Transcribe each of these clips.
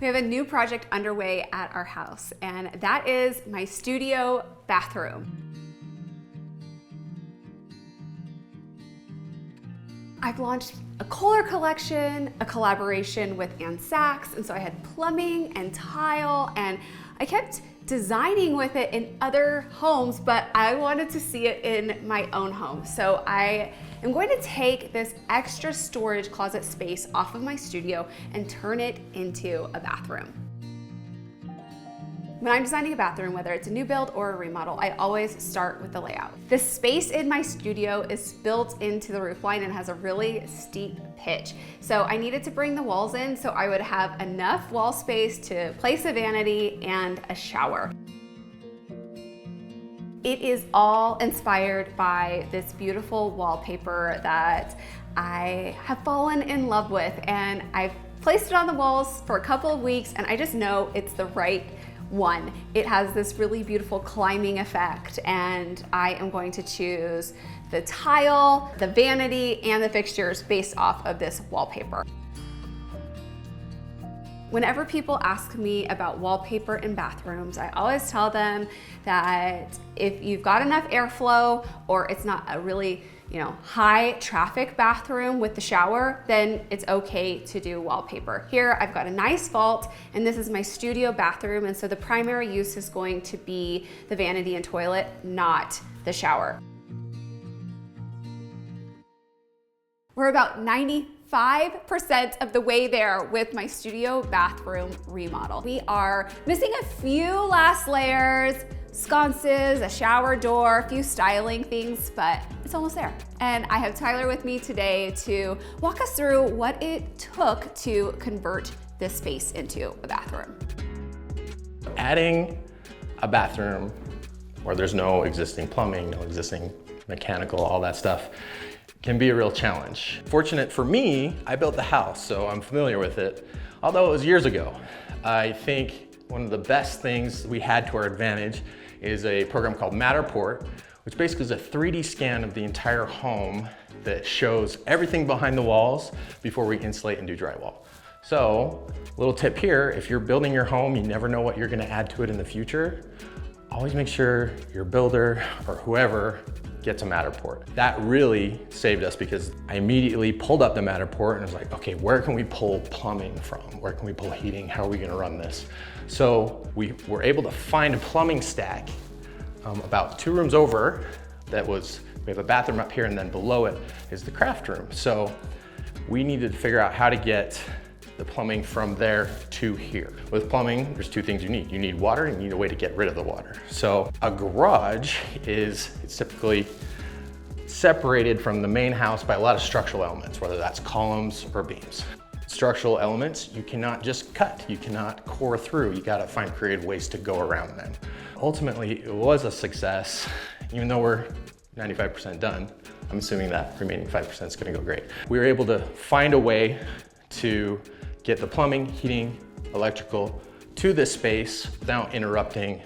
We have a new project underway at our house, and that is my studio bathroom. I've launched a Kohler collection, a collaboration with Ann Sachs, and so I had plumbing and tile, and I kept designing with it in other homes, but I wanted to see it in my own home. So I am going to take this extra storage closet space off of my studio and turn it into a bathroom. When I'm designing a bathroom, whether it's a new build or a remodel, I always start with the layout. The space in my studio is built into the roofline and has a really steep pitch. So I needed to bring the walls in so I would have enough wall space to place a vanity and a shower. It is all inspired by this beautiful wallpaper that I have fallen in love with, and I've placed it on the walls for a couple of weeks and I just know it's the right one. It has this really beautiful climbing effect, and I am going to choose the tile, the vanity, and the fixtures based off of this wallpaper. Whenever people ask me about wallpaper in bathrooms, I always tell them that if you've got enough airflow or it's not a really high traffic bathroom with the shower, then it's okay to do wallpaper. Here I've got a nice vault, and this is my studio bathroom, and so the primary use is going to be the vanity and toilet, not the shower. We're about 95% of the way there with my studio bathroom remodel. We are missing a few last layers, sconces, a shower door, a few styling things, but it's almost there. And I have Tyler with me today to walk us through what it took to convert this space into a bathroom. Adding a bathroom where there's no existing plumbing, no existing mechanical, all that stuff, can be a real challenge. Fortunate for me, I built the house, so I'm familiar with it. Although it was years ago, I think one of the best things we had to our advantage is a program called Matterport, which basically is a 3D scan of the entire home that shows everything behind the walls before we insulate and do drywall. So, little tip here, if you're building your home, you never know what you're gonna add to it in the future, always make sure your builder or whoever gets a Matterport. That really saved us because I immediately pulled up the Matterport and was like, okay, where can we pull plumbing from? Where can we pull heating? How are we gonna run this? So we were able to find a plumbing stack about 2 rooms over we have a bathroom up here, and then below it is the craft room. So we needed to figure out how to get the plumbing from there to here. With plumbing, there's 2 things you need. You need water and you need a way to get rid of the water. So a garage it's typically separated from the main house by a lot of structural elements, whether that's columns or beams. Structural elements, you cannot just cut, you cannot core through, you gotta find creative ways to go around them. Ultimately, it was a success, even though we're 95% done. I'm assuming that remaining 5% is gonna go great. We were able to find a way to get the plumbing, heating, electrical to this space without interrupting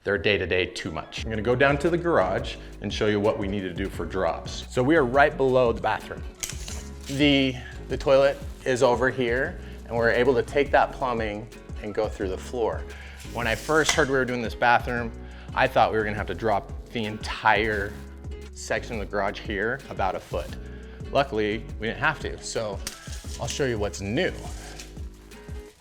their day-to-day too much. I'm gonna go down to the garage and show you what we need to do for drops. So we are right below the bathroom. The toilet is over here, and we're able to take that plumbing and go through the floor. When I first heard we were doing this bathroom, I thought we were gonna have to drop the entire section of the garage here about 1 foot. Luckily, we didn't have to, so I'll show you what's new.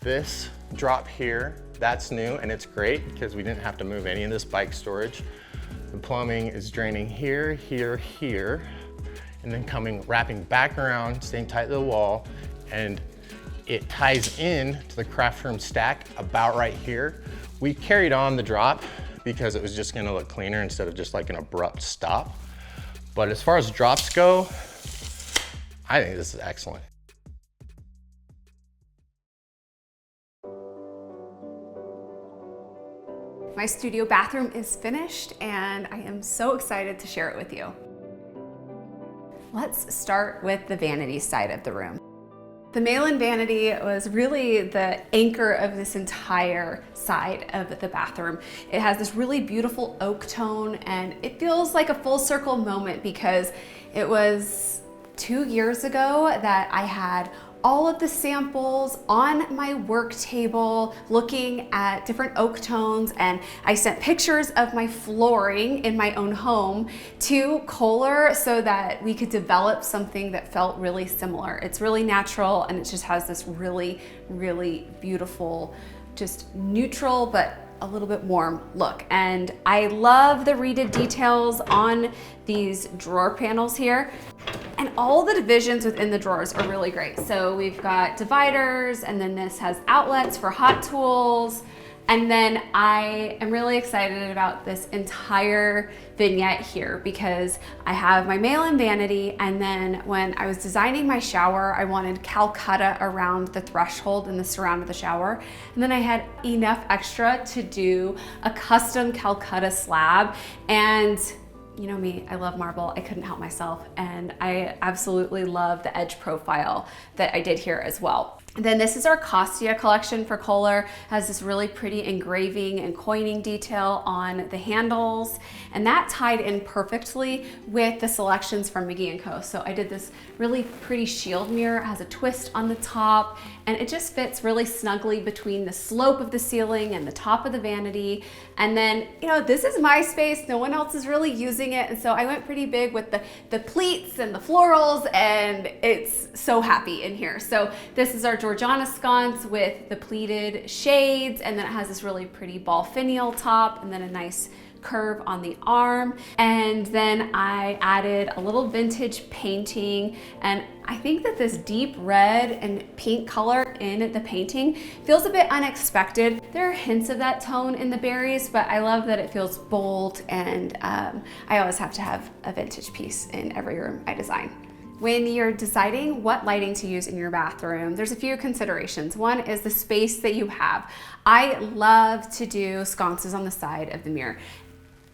This drop here, that's new, and it's great because we didn't have to move any of this bike storage. The plumbing is draining here, here, here, and then wrapping back around, staying tight to the wall, and it ties in to the craft room stack about right here. We carried on the drop because it was just gonna look cleaner instead of just like an abrupt stop. But as far as drops go, I think this is excellent. My studio bathroom is finished, and I am so excited to share it with you. Let's start with the vanity side of the room. The Malin vanity was really the anchor of this entire side of the bathroom. It has this really beautiful oak tone, and it feels like a full circle moment because it was 2 years ago that I had all of the samples on my work table, looking at different oak tones, and I sent pictures of my flooring in my own home to Kohler so that we could develop something that felt really similar. It's really natural, and it just has this really, really beautiful, just neutral but a little bit warm look. And I love the reeded details on these drawer panels here. And all the divisions within the drawers are really great. So we've got dividers, and then this has outlets for hot tools. And then I am really excited about this entire vignette here because I have my mail-in vanity, and then when I was designing my shower, I wanted Calcutta around the threshold and the surround of the shower. And then I had enough extra to do a custom Calcutta slab. And you know me, I love marble. I couldn't help myself. And I absolutely love the edge profile that I did here as well. And then this is our Costia collection for Kohler. It has this really pretty engraving and coining detail on the handles, and that tied in perfectly with the selections from McGee & Co. So I did this really pretty shield mirror. It has a twist on the top, and it just fits really snugly between the slope of the ceiling and the top of the vanity. And then, you know, this is my space. No one else is really using it. And so I went pretty big with the pleats and the florals, and it's so happy in here. So this is our Georgiana sconce with the pleated shades, and then it has this really pretty ball finial top, and then a nice curve on the arm. And then I added a little vintage painting, and I think that this deep red and pink color in the painting feels a bit unexpected. There are hints of that tone in the berries, but I love that it feels bold, and I always have to have a vintage piece in every room I design. When you're deciding what lighting to use in your bathroom, there's a few considerations. One is the space that you have. I love to do sconces on the side of the mirror.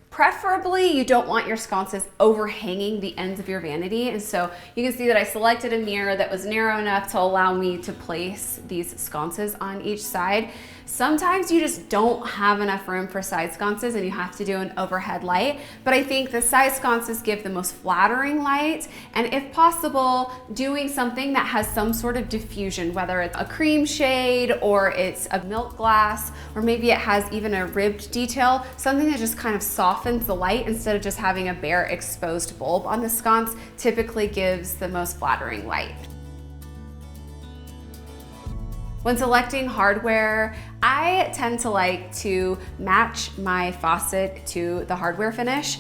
Preferably, you don't want your sconces overhanging the ends of your vanity. And so you can see that I selected a mirror that was narrow enough to allow me to place these sconces on each side. Sometimes you just don't have enough room for side sconces and you have to do an overhead light, but I think the side sconces give the most flattering light, and if possible, doing something that has some sort of diffusion, whether it's a cream shade or it's a milk glass, or maybe it has even a ribbed detail, something that just kind of softens the light instead of just having a bare exposed bulb on the sconce typically gives the most flattering light. When selecting hardware, I tend to like to match my faucet to the hardware finish.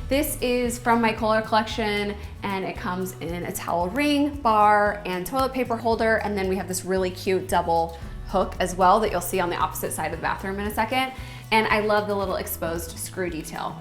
This is from my Kohler collection, and it comes in a towel ring, bar, and toilet paper holder, and then we have this really cute double hook as well that you'll see on the opposite side of the bathroom in a second. And I love the little exposed screw detail.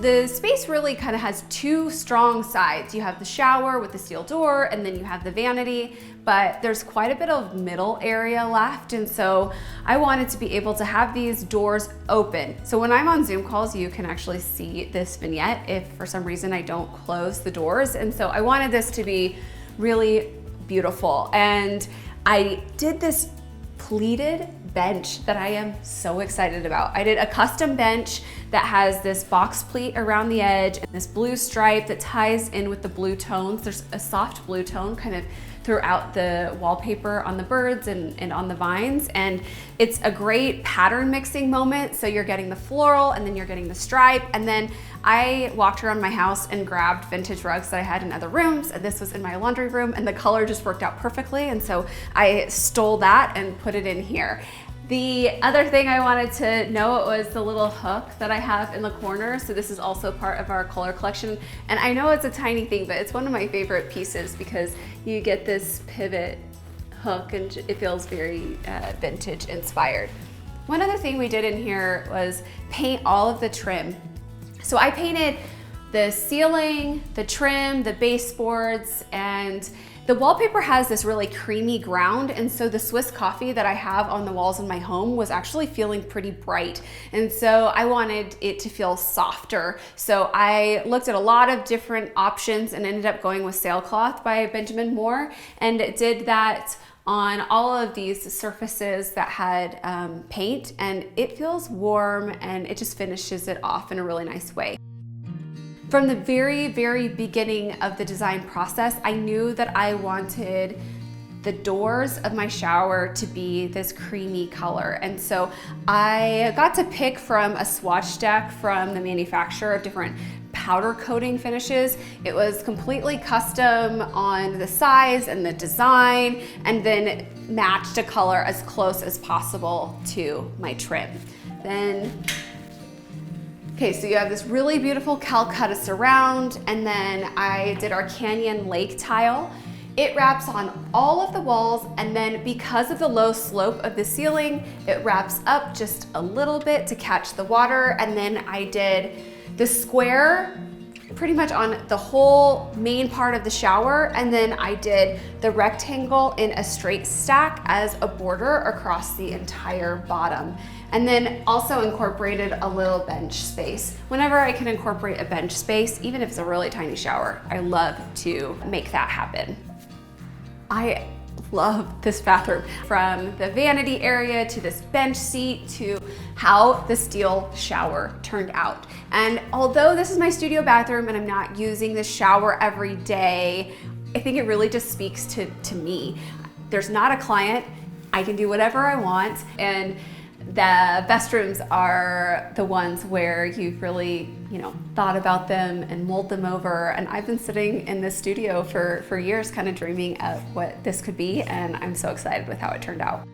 The space really kind of has two strong sides. You have the shower with the steel door, and then you have the vanity, but there's quite a bit of middle area left. And so I wanted to be able to have these doors open. So when I'm on Zoom calls, you can actually see this vignette if for some reason I don't close the doors. And so I wanted this to be really beautiful. And I did this pleated bench that I am so excited about. I did a custom bench that has this box pleat around the edge and this blue stripe that ties in with the blue tones. There's a soft blue tone kind of throughout the wallpaper on the birds and on the vines. And it's a great pattern mixing moment. So you're getting the floral and then you're getting the stripe. And then I walked around my house and grabbed vintage rugs that I had in other rooms. And this was in my laundry room, and the color just worked out perfectly. And so I stole that and put it in here. The other thing I wanted to note was the little hook that I have in the corner. So this is also part of our Kohler collection. And I know it's a tiny thing, but it's one of my favorite pieces because you get this pivot hook and it feels very vintage inspired. One other thing we did in here was paint all of the trim. So I painted the ceiling, the trim, the baseboards, and the wallpaper has this really creamy ground, and so the Swiss coffee that I have on the walls in my home was actually feeling pretty bright, and so I wanted it to feel softer. So I looked at a lot of different options and ended up going with Sailcloth by Benjamin Moore, and it did that on all of these surfaces that had paint, and it feels warm and it just finishes it off in a really nice way. From the very, very beginning of the design process, I knew that I wanted the doors of my shower to be this creamy color. And so I got to pick from a swatch deck from the manufacturer of different powder coating finishes. It was completely custom on the size and the design, and then matched a color as close as possible to my trim. Okay, so you have this really beautiful Calcutta surround, and then I did our Canyon Lake tile. It wraps on all of the walls, and then because of the low slope of the ceiling, it wraps up just a little bit to catch the water. And then I did the square pretty much on the whole main part of the shower, and then I did the rectangle in a straight stack as a border across the entire bottom. And then also incorporated a little bench space. Whenever I can incorporate a bench space, even if it's a really tiny shower, I love to make that happen. I love this bathroom, from the vanity area to this bench seat to how the steel shower turned out. And although this is my studio bathroom and I'm not using this shower every day, I think it really just speaks to me. There's not a client, I can do whatever I want, and the best rooms are the ones where you've really, thought about them and mulled them over. And I've been sitting in this studio for years, kind of dreaming of what this could be, and I'm so excited with how it turned out.